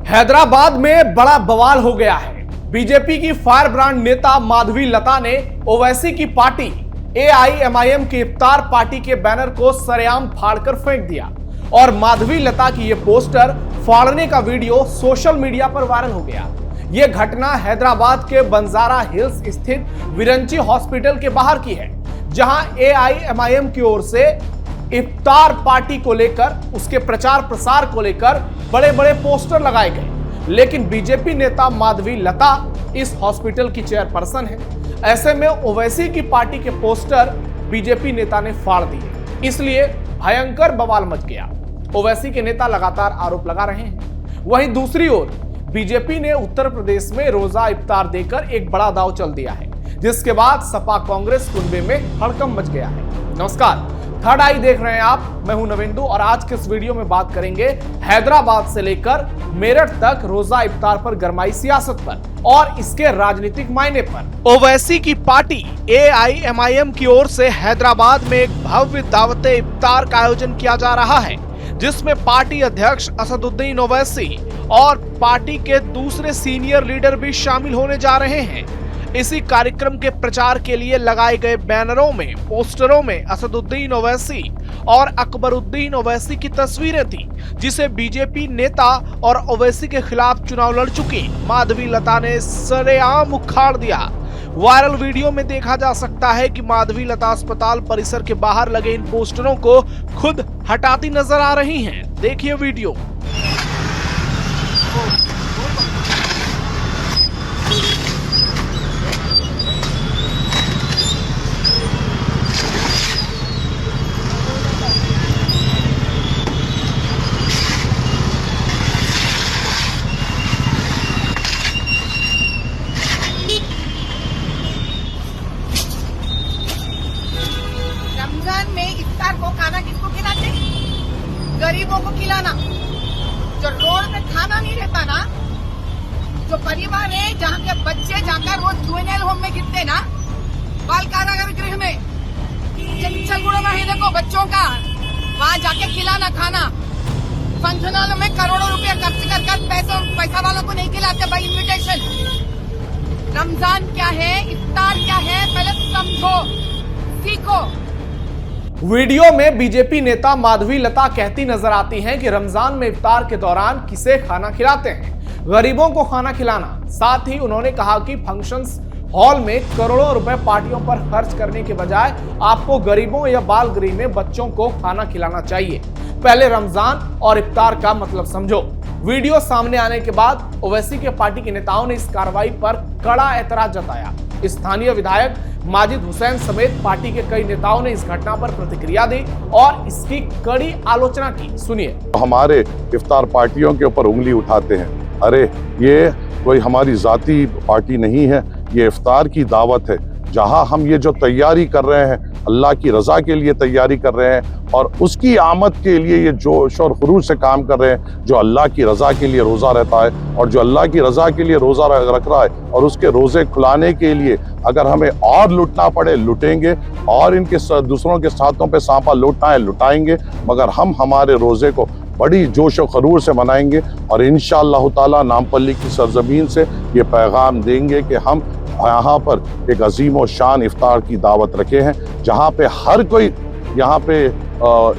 हैदराबाद में बड़ा बवाल हो गया है। बीजेपी की फायर ब्रांड नेता माधवी लता ने ओवैसी की पार्टी एआईएमआईएम की इफ्तार पार्टी के बैनर को सरेआम फाड़कर फेंक दिया और माधवी लता की यह पोस्टर फाड़ने का वीडियो सोशल मीडिया पर वायरल हो गया। यह घटना हैदराबाद के बंजारा हिल्स स्थित विरंची हॉस्पिटल के बाहर की है, जहां एआईएमआईएम की ओर से इफ्तार पार्टी को लेकर, उसके प्रचार प्रसार को लेकर बड़े बड़े पोस्टर लगाए गए। लेकिन बीजेपी नेता माधवी लता इस हॉस्पिटल की चेयरपर्सन है। ऐसे में ओवैसी की पार्टी के पोस्टर बीजेपी नेता ने फाड़ दिए, इसलिए भयंकर बवाल मच गया। ओवैसी के नेता लगातार आरोप लगा रहे हैं। वहीं दूसरी ओर बीजेपी ने उत्तर प्रदेश में रोजा इफ्तार देकर एक बड़ा दांव चल दिया है, जिसके बाद सपा कांग्रेस कुनबे में हड़कंप मच गया है। नमस्कार, थर्ड आई देख रहे हैं आप। मैं हूं नवेंदु और आज के इस वीडियो में बात करेंगे हैदराबाद से लेकर मेरठ तक रोजा इफ्तार पर गरमाई सियासत पर और इसके राजनीतिक मायने पर। ओवैसी की पार्टी एआईएमआईएम की ओर से हैदराबाद में एक भव्य दावते इफ्तार का आयोजन किया जा रहा है, जिसमें पार्टी अध्यक्ष असदुद्दीन ओवैसी और पार्टी के दूसरे सीनियर लीडर भी शामिल होने जा रहे हैं। इसी कार्यक्रम के प्रचार के लिए लगाए गए बैनरों में, पोस्टरों में असदुद्दीन ओवैसी और अकबरुद्दीन ओवैसी की तस्वीरें थी, जिसे बीजेपी नेता और ओवैसी के खिलाफ चुनाव लड़ चुकी माधवी लता ने सरेआम उखाड़ दिया। वायरल वीडियो में देखा जा सकता है कि माधवी लता अस्पताल परिसर के बाहर लगे इन पोस्टरों को खुद हटाती नजर आ रही हैं। देखिए वीडियो। रमजान में इफ्तार को खाना किसको खिलाते? गरीबों को खिलाना। जो रोड पे खाना नहीं रहता ना, जो परिवार है जहाँ के बच्चे जाकर रोज जुवेनाइल होम में गिरते ना, बाल कारागार गृह में, चलगुड़ा है देखो बच्चों का, वहाँ जाके खिलाना खाना। फंक्शनल में करोड़ों रुपया खर्च कर पैसा वालों को नहीं खिलाते भाई इन्विटेशन। रमजान क्या है, इफ्तार क्या है, पहले समझो, सीखो। वीडियो में बीजेपी नेता माधवी लता कहती नजर आती हैं कि रमजान में इफ्तार के दौरान किसे खाना खिलाते हैं, गरीबों को खाना खिलाना। साथ ही उन्होंने कहा कि फंक्शंस हॉल में करोड़ों रुपए पार्टियों पर खर्च करने के बजाय आपको गरीबों या बाल गृह में बच्चों को खाना खिलाना चाहिए। पहले रमजान और इफ्तार का मतलब समझो। वीडियो सामने आने के बाद ओवैसी के पार्टी के नेताओं ने इस कार्रवाई पर कड़ा एतराज जताया। स्थानीय विधायक माजिद हुसैन समेत पार्टी के कई नेताओं ने इस घटना पर प्रतिक्रिया दी और इसकी कड़ी आलोचना की। सुनिए। हमारे इफ्तार पार्टियों के ऊपर उंगली उठाते हैं। अरे ये कोई हमारी जाती पार्टी नहीं है, ये इफ्तार की दावत है, जहां हम ये जो तैयारी कर रहे हैं अल्लाह की रजा के लिए तैयारी कर रहे हैं और उसकी आमद के लिए ये जोश और खुरूज से काम कर रहे हैं। जो अल्लाह की रजा के लिए रोज़ा रहता है और जो अल्लाह की रजा के लिए रोज़ा रख रहा है और उसके रोज़े खुलाने के लिए अगर हमें और लुटना पड़े लुटेंगे और इनके दूसरों के साथों पे सांपा लुटना है लुटाएंगे, मगर हम हमारे रोज़े को बड़ी जोश और खरूर से मनाएंगे और इंशाअल्लाह ताला नामपल्ली की सरजमीन से ये पैगाम देंगे कि हम यहाँ पर एक अजीम और शान इफ्तार की दावत रखे हैं, जहाँ पे हर कोई यहाँ पे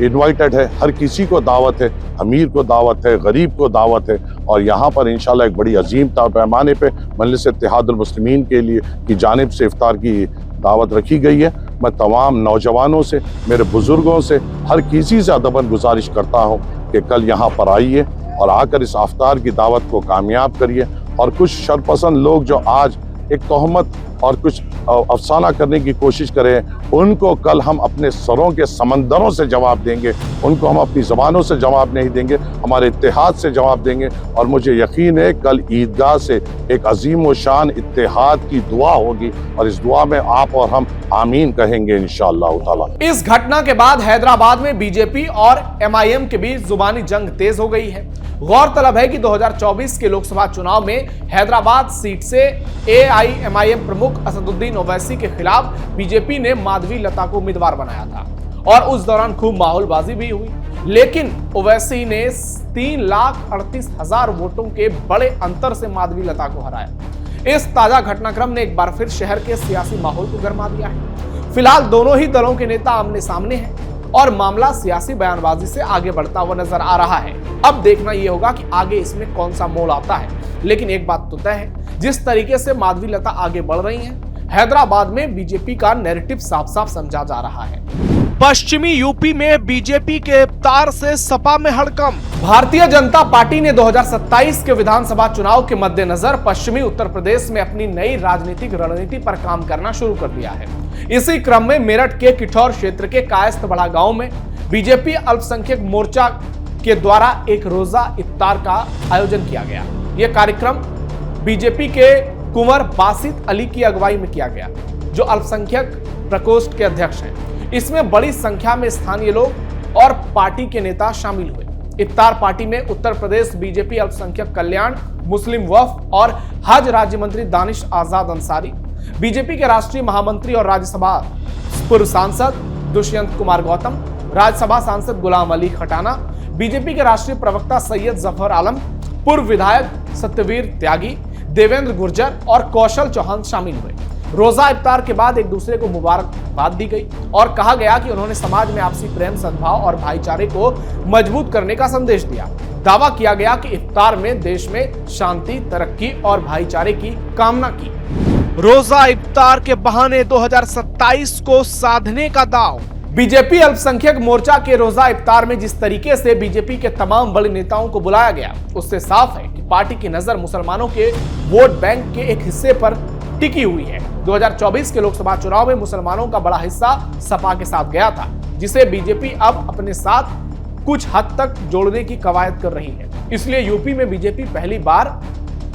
इनवाइटेड है, हर किसी को दावत है, अमीर को दावत है, गरीब को दावत है और यहाँ पर इंशाल्लाह एक बड़ी अजीम पैमाने पे मजलिस इत्तेहादुल मुस्लिमीन के लिए की जानिब से इफ्तार की दावत रखी गई है। मैं तमाम नौजवानों से, मेरे बुजुर्गों से, हर किसी से अदबन गुजारिश करता हूँ कि कल यहाँ पर आइए और आकर इस इफ्तार की दावत को कामयाब करिए। और कुछ शरपसंद लोग जो आज एक तोहमत और कुछ अफसाना करने की कोशिश करें, उनको कल हम अपने सरों के समंदरों से जवाब देंगे, उनको हम अपनी ज़बानों से जवाब नहीं देंगे, हमारे इत्तेहाद से जवाब देंगे। और मुझे यकीन है कल ईदगाह से एक अजीम व शान इत्तेहाद की दुआ होगी और इस दुआ में आप और हम आमीन कहेंगे इंशाअल्लाह ताला। इस घटना के बाद हैदराबाद में बीजेपी और एमआईएम के बीच जुबानी जंग तेज हो गई है। गौरतलब है कि 2024 के लोकसभा चुनाव में हैदराबाद सीट से एआईएमआईएम प्रमुख असदुद्दीन ओवैसी के खिलाफ बीजेपी ने माधवी लता को उम्मीदवार बनाया था और उस दौरान खूब माहौलबाजी भी हुई, लेकिन ओवैसी ने 3,38,000 वोटों के बड़े अंतर से माधवी लता को हराया। इस ताजा घटनाक्रम ने एक बार फिर शहर के सियासी माहौल को गरमा दिया है। फिलहाल दोनों ही दलों के नेता आमने सामने हैं और मामला सियासी बयानबाजी से आगे बढ़ता हुआ नजर आ रहा है। अब देखना यह होगा कि आगे इसमें कौन सा मोड़ आता है, लेकिन एक बात तो तय है, जिस तरीके से माधवी लता आगे बढ़ रही हैं, हैदराबाद में बीजेपी का नैरेटिव साफ साफ समझा जा रहा है। पश्चिमी यूपी में बीजेपी के इफ्तार से सपा में हड़कंप। भारतीय जनता पार्टी ने 2027 के विधानसभा चुनाव के मद्देनजर पश्चिमी उत्तर प्रदेश में अपनी नई राजनीतिक रणनीति पर काम करना शुरू कर दिया है। इसी क्रम में मेरठ के किठौर क्षेत्र के कायस्थबड़ा गांव में बीजेपी अल्पसंख्यक मोर्चा के द्वारा एक रोजा इफ्तार का आयोजन किया गया। यह कार्यक्रम बीजेपी के कुंवर बासित अली की अगुवाई में किया गया, जो अल्पसंख्यक प्रकोष्ठ के अध्यक्ष हैं। इसमें बड़ी संख्या में स्थानीय लोग और पार्टी के नेता शामिल हुए। इफ्तार पार्टी में उत्तर प्रदेश बीजेपी अल्पसंख्यक कल्याण, मुस्लिम वक्फ और हज राज्य मंत्री दानिश आजाद अंसारी, बीजेपी के राष्ट्रीय महामंत्री और राज्यसभा पूर्व सांसद दुष्यंत कुमार गौतम, राज्यसभा सांसद गुलाम अली खटाना, बीजेपी के राष्ट्रीय प्रवक्ता सैयद जफर आलम, पूर्व विधायक सत्यवीर त्यागी, देवेंद्र गुर्जर और कौशल चौहान शामिल हुए। रोजा इफ्तार के बाद एक दूसरे को मुबारकबाद दी गई और कहा गया कि उन्होंने समाज में आपसी प्रेम, सद्भाव और भाईचारे को मजबूत करने का संदेश दिया। दावा किया गया कि इफ्तार में देश में शांति, तरक्की और भाईचारे की कामना की। रोजा इफ्तार के बहाने 2027 को साधने का दांव। बीजेपी अल्पसंख्यक मोर्चा के रोजा इफ्तार में जिस तरीके से बीजेपी के तमाम बड़े नेताओं को बुलाया गया, उससे साफ है कि पार्टी की नजर मुसलमानों के वोट बैंक के एक हिस्से पर टिकी हुई है। 2024 के लोकसभा चुनाव में मुसलमानों का बड़ा हिस्सा सपा के साथ गया था, जिसे बीजेपी अब अपने साथ कुछ हद तक जोड़ने की कवायद कर रही है। इसलिए यूपी में बीजेपी पहली बार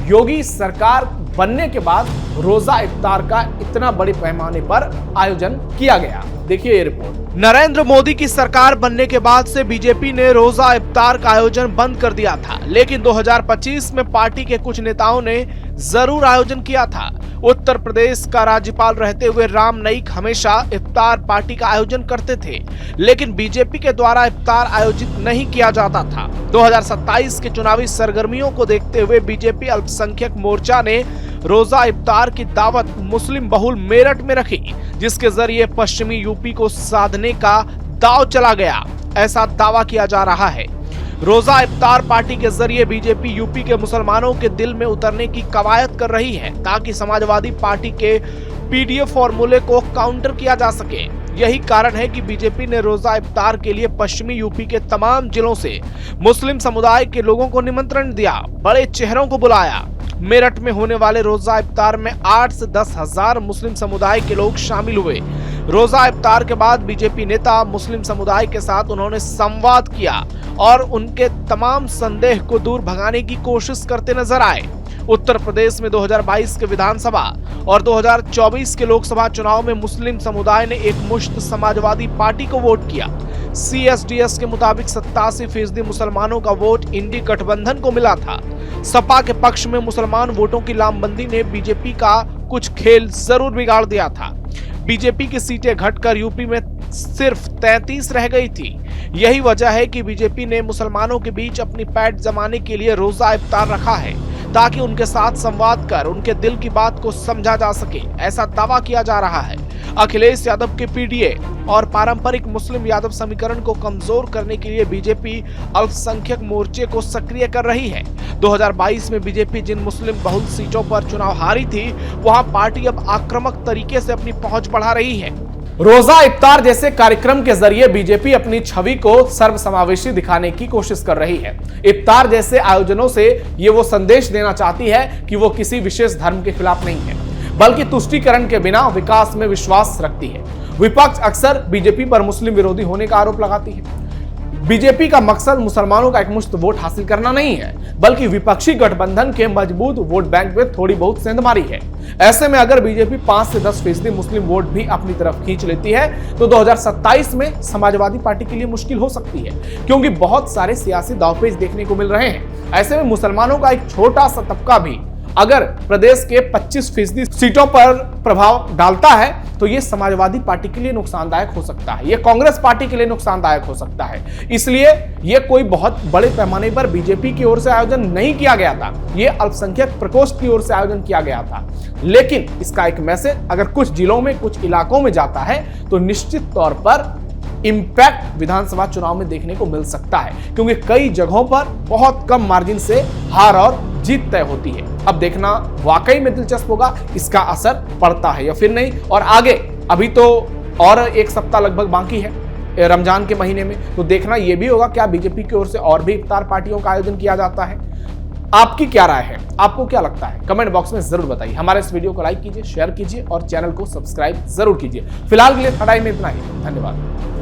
योगी सरकार बनने के बाद रोजा इफ्तार का इतना बड़े पैमाने पर आयोजन किया गया। देखिए ये रिपोर्ट। नरेंद्र मोदी की सरकार बनने के बाद से बीजेपी ने रोजा इफ्तार का आयोजन बंद कर दिया था, लेकिन 2025 में पार्टी के कुछ नेताओं ने जरूर आयोजन किया था। उत्तर प्रदेश का राज्यपाल रहते हुए राम नाईक हमेशा इफ्तार पार्टी का आयोजन करते थे, लेकिन बीजेपी के द्वारा इफ्तार आयोजित नहीं किया जाता था। 2027 के चुनावी सरगर्मियों को देखते हुए बीजेपी अल्पसंख्यक मोर्चा ने रोजा इफ्तार की दावत मुस्लिम बहुल मेरठ में रखी, जिसके जरिए पश्चिमी यूपी को साधने का दांव चला गया, ऐसा दावा किया जा रहा है। रोजा इफ्तार पार्टी के जरिए बीजेपी यूपी के मुसलमानों के दिल में उतरने की कवायद कर रही है, ताकि समाजवादी पार्टी के पीडीएफ फॉर्मूले को काउंटर किया जा सके। यही कारण है कि बीजेपी ने रोजा इफ्तार के लिए पश्चिमी यूपी के तमाम जिलों से मुस्लिम समुदाय के लोगों को निमंत्रण दिया, बड़े चेहरों को बुलाया। मेरठ में होने वाले रोजा इफ्तार में 8 से 10 हजार मुस्लिम समुदाय के लोग शामिल हुए। रोजा इफ्तार के बाद बीजेपी नेता मुस्लिम समुदाय के साथ उन्होंने संवाद किया और उनके तमाम संदेह को दूर भगाने की कोशिश करते नजर आए। उत्तर प्रदेश में 2022 के विधानसभा और 2024 के लोकसभा चुनाव में मुस्लिम समुदाय ने एक मुश्त समाजवादी पार्टी को वोट किया। CSDS के मुताबिक 87% मुसलमानों का वोट इंडी गठबंधन को मिला था। सपा के पक्ष में मुसलमान वोटों की लामबंदी ने बीजेपी का कुछ खेल जरूर बिगाड़ दिया था। बीजेपी की सीटें घटकर यूपी में सिर्फ 33 रह गई थी। यही वजह है कि बीजेपी ने मुसलमानों के बीच अपनी पैठ जमाने के लिए रोजा इफ्तार रखा है, ताकि उनके साथ संवाद कर उनके दिल की बात को समझा जा सके, ऐसा दावा किया जा रहा है। अखिलेश यादव के पीडीए और पारंपरिक मुस्लिम यादव समीकरण को कमजोर करने के लिए बीजेपी अल्पसंख्यक मोर्चे को सक्रिय कर रही है। 2022 में बीजेपी जिन मुस्लिम बहुल सीटों पर चुनाव हारी थी, वहां पार्टी अब आक्रामक तरीके से अपनी पहुंच बढ़ा रही है। रोजा इफ्तार जैसे कार्यक्रम के जरिए बीजेपी अपनी छवि को सर्वसमावेशी दिखाने की कोशिश कर रही है। इफ्तार जैसे आयोजनों से ये वो संदेश देना चाहती है कि वो किसी विशेष धर्म के खिलाफ नहीं है, बल्कि तुष्टीकरण के बिना विकास में विश्वास रखती है। विपक्ष अक्सर बीजेपी पर मुस्लिम विरोधी होने का आरोप लगाती है। बीजेपी का मकसद मुसलमानों का एकमुश्त वोट हासिल करना नहीं है, बल्कि विपक्षी गठबंधन के मजबूत वोट बैंक में थोड़ी बहुत सेंधमारी है। ऐसे में अगर बीजेपी 5 से 10% मुस्लिम वोट भी अपनी तरफ खींच लेती है, तो 2027 में समाजवादी पार्टी के लिए मुश्किल हो सकती है, क्योंकि बहुत सारे सियासी दांवपेच देखने को मिल रहे हैं। ऐसे में मुसलमानों का एक छोटा सा तबका भी अगर प्रदेश के 25% सीटों पर प्रभाव डालता है तो ये समाजवादी पार्टी के लिए नुकसानदायक हो सकता है, ये कांग्रेस पार्टी के लिए नुकसानदायक हो सकता है। इसलिए ये कोई बहुत बड़े पैमाने पर बीजेपी की ओर से आयोजन नहीं किया गया था, ये अल्पसंख्यक प्रकोष्ठ की ओर से आयोजन किया गया था। लेकिन इसका एक मैसेज अगर कुछ जिलों में, कुछ इलाकों में जाता है तो निश्चित तौर पर इंपैक्ट विधानसभा चुनाव में देखने को मिल सकता है, क्योंकि कई जगहों पर बहुत कम मार्जिन से हार और जीत तय होती है। अब देखना वाकई में दिलचस्प होगा इसका असर पड़ता है या फिर नहीं। और आगे अभी तो और एक सप्ताह लगभग बाकी है रमजान के महीने में, तो देखना यह भी होगा क्या बीजेपी की ओर से और भी इफ्तार पार्टियों का आयोजन किया जाता है। आपकी क्या राय है, आपको क्या लगता है, कमेंट बॉक्स में जरूर बताइए। हमारे इस वीडियो को लाइक कीजिए, शेयर कीजिए और चैनल को सब्सक्राइब जरूर कीजिए। फिलहाल के लिए में इतना ही, धन्यवाद।